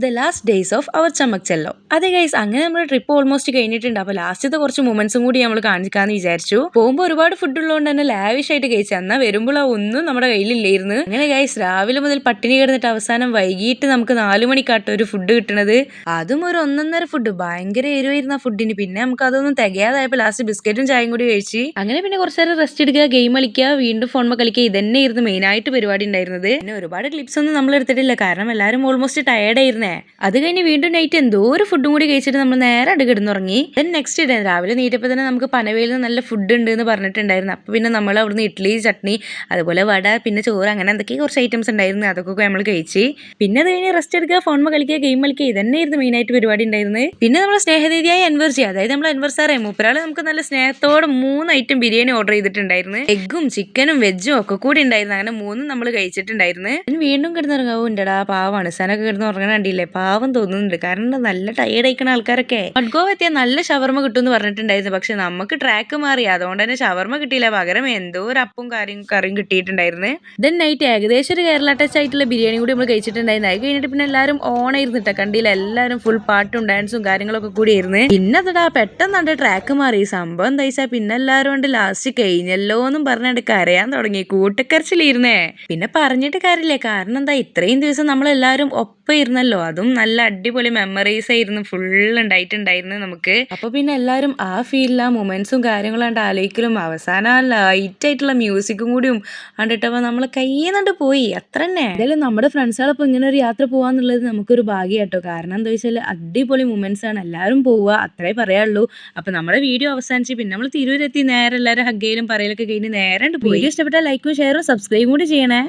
The last days of our ചമക്ചെല്ലോ. അതെ guys, അങ്ങനെ നമ്മുടെ ട്രിപ്പ് ഓൾമോസ്റ്റ് കഴിഞ്ഞിട്ടുണ്ട്. അപ്പൊ ലാസ്റ്റത്തെ കുറച്ച് മൊമെന്റ്സും കൂടി നമ്മൾ കാണിക്കാന്ന് വിചാരിച്ചു. പോകുമ്പോൾ ഒരുപാട് ഫുഡ് ഉള്ളതുകൊണ്ട് തന്നെ ലാവിഷ് ആയിട്ട് കഴിച്ചു. എന്നാൽ വരുമ്പോൾ ഒന്നും നമ്മുടെ കയ്യിലില്ലായിരുന്നു. അങ്ങനെ ഗൈസ് രാവിലെ മുതൽ പട്ടിണി കിടന്നിട്ട് അവസാനം വൈകിട്ട് നമുക്ക് 4 മണിക്കാട്ടോ ഒരു ഫുഡ് കിട്ടുന്നത്. അതും ഒരു ഒന്നൊന്നര ഫുഡ്, ഭയങ്കര എരിവായിരുന്നു ആ ഫുഡിന്. പിന്നെ നമുക്ക് അതൊന്നും തികയാതായപ്പോൾ ലാസ്റ്റ് ബിസ്ക്കറ്റും ചായയും കൂടി കഴിച്ച് അങ്ങനെ പിന്നെ കുറച്ച് നേരം റെസ്റ്റ് എടുക്കുക, ഗെയിം കളിക്കുക, വീണ്ടും ഫോൺ കളിക്കുക. ഇതന്നെയായിരുന്നു മെയിൻ ആയിട്ട് പരിപാടി ഉണ്ടായിരുന്നത്. പിന്നെ ഒരുപാട് ക്ലിപ്സ് ഒന്നും നമ്മൾ എടുത്തിട്ടില്ല, കാരണം എല്ലാവരും ഓൾമോസ്റ്റ് ടയർഡ് ആയിരുന്നേ. അത് കഴിഞ്ഞ് വീണ്ടും നൈറ്റ് എന്തോ ഒരു ഫുഡും കൂടി കഴിച്ചിട്ട് നമ്മൾ നേരെ കിടന്നുറങ്ങി. ദെൻ നെക്സ്റ്റ് ഡേ രാവിലെ നീറ്റപ്പോൾ തന്നെ നമുക്ക് പനവേലിൽ നിന്ന് നല്ല ഫുഡ് ഉണ്ട് എന്ന് പറഞ്ഞിട്ടുണ്ടായിരുന്നു. അപ്പോൾ പിന്നെ നമ്മൾ അവിടുന്ന് ഇഡ്ഡലി, ചട്നി, അതുപോലെ വട, പിന്നെ ചോറ്, അങ്ങനെ എന്തൊക്കെ കുറച്ച് ഐറ്റംസ് ഉണ്ടായിരുന്നു. അതൊക്കെ നമ്മൾ കഴിച്ച് പിന്നെ അത് കഴിഞ്ഞ് റെസ്റ്റ് എടുക്കുക, ഫോൺ കളിക്കുക, ഗെയിം കളിക്കുക. ഇതന്നെയായിരുന്നു മെയിൻ ആയിട്ട് പരിപാടി ഉണ്ടായിരുന്നത്. പിന്നെ നമ്മൾ സ്നേഹനീതിയായ അൻവർ ജി, അതായത് നമ്മൾ അൻവർ സാറേ മൂപ്പരാൾ നമുക്ക് നല്ല സ്നേഹത്തോടെ 3 ഐറ്റം ബിരിയാണി ഓർഡർ ചെയ്തിട്ടുണ്ടായിരുന്നു. എഗ്ഗും ചിക്കനും വെജും ഒക്കെ കൂടി ഉണ്ടായിരുന്നു. അങ്ങനെ 3 നമ്മൾ കഴിച്ചിട്ടുണ്ടായിരുന്നു. വീണ്ടും കിടന്നുറങ്ങാവോ ഉണ്ടടാ, പാവാണ് സനൊക്കെ കിടന്ന് ഉറങ്ങാണ്ടില്ലേ, പാവം തോന്നുന്നുണ്ട്. കാരണം നല്ല ടയേർഡ് ആയിക്കണ ആൾക്കാരൊക്കെ. മഡ്ഗോവ് എത്തിയാൽ നല്ല ഷവർമ കിട്ടുമെന്ന് പറഞ്ഞിട്ടുണ്ടായിരുന്നു. പക്ഷെ നമുക്ക് ട്രാക്ക് മാറി, അതുകൊണ്ട് തന്നെ ഷവർമ കിട്ടിയില്ല. പകരം എന്തോ ഒരു അപ്പും കറിയും കിട്ടിയിട്ടുണ്ടായിരുന്നു. ദെൻ നൈറ്റ് ഏകദേശം ഒരു കേരള ടച്ച് ആയിട്ടുള്ള ബിരിയാണി കൂടി നമ്മൾ കഴിച്ചിട്ടുണ്ടായിരുന്നു. അത് കഴിഞ്ഞിട്ട് പിന്നെ എല്ലാവരും ഓണായിരുന്നിട്ട കണ്ടില്ല, എല്ലാവരും ഫുൾ പാട്ടും ഡാൻസും കാര്യങ്ങളൊക്കെ കൂടി ആയിരുന്നു. പിന്നെ അതടാ പെട്ടെന്ന് ട്രാക്ക് മാറി. സംഭവം എന്താ വെച്ചാൽ പിന്നെ എല്ലാവരും കൊണ്ട് ലാസ്റ്റ് കഴിഞ്ഞല്ലോ എന്നും പറഞ്ഞിട്ട് കരയാൻ തുടങ്ങി. കൂട്ടക്കരച്ചിലിരുന്നേ. പിന്നെ പറഞ്ഞിട്ട് കാര്യമില്ലേ, കാരണം എന്താ ഇത്രയും ദിവസം നമ്മളെല്ലാവരും ഒപ്പം ഇരുന്നല്ലോ. അതും നല്ല അടിപൊളി മെമ്മറീസ് ആയിരുന്നു ഫുൾ ഉണ്ടായിട്ടുണ്ടായിരുന്നു നമുക്ക്. അപ്പൊ പിന്നെ എല്ലാവരും ആ ഫീലിൽ ആ മൊമെന്റ്സും കാര്യങ്ങളും കണ്ട് ആലോചിക്കലും അവസാനം ആ ലൈറ്റ് ആയിട്ടുള്ള മ്യൂസിക്കും കൂടിയും കണ്ടിട്ടപ്പോ നമ്മളെ കയ്യിൽ പോയി. അത്ര തന്നെ. എന്തായാലും നമ്മുടെ ഫ്രണ്ട്സുകളൊപ്പം ഇങ്ങനെ ഒരു യാത്ര പോവാന്നുള്ളത് നമുക്കൊരു ഭാഗ്യം കേട്ടോ. കാരണം എന്താ വെച്ചാൽ അടിപൊളി മൊമെന്റ്സ് ആണ്. എല്ലാവരും പോവുക, അത്രേ പറയാനുള്ളൂ. അപ്പൊ നമ്മുടെ വീഡിയോ അവസാനിച്ച് പിന്നെ നമ്മൾ തിരൂരെത്തി നേരെ എല്ലാവരും ഹഗ്ഗയിലും പറയലൊക്കെ കഴിഞ്ഞ് നേരെ പോയി. വീഡിയോ ഇഷ്ടപ്പെട്ടാൽ ലൈക്കും ഷെയറും സബ്സ്ക്രൈബും കൂടി ചെയ്യണേ.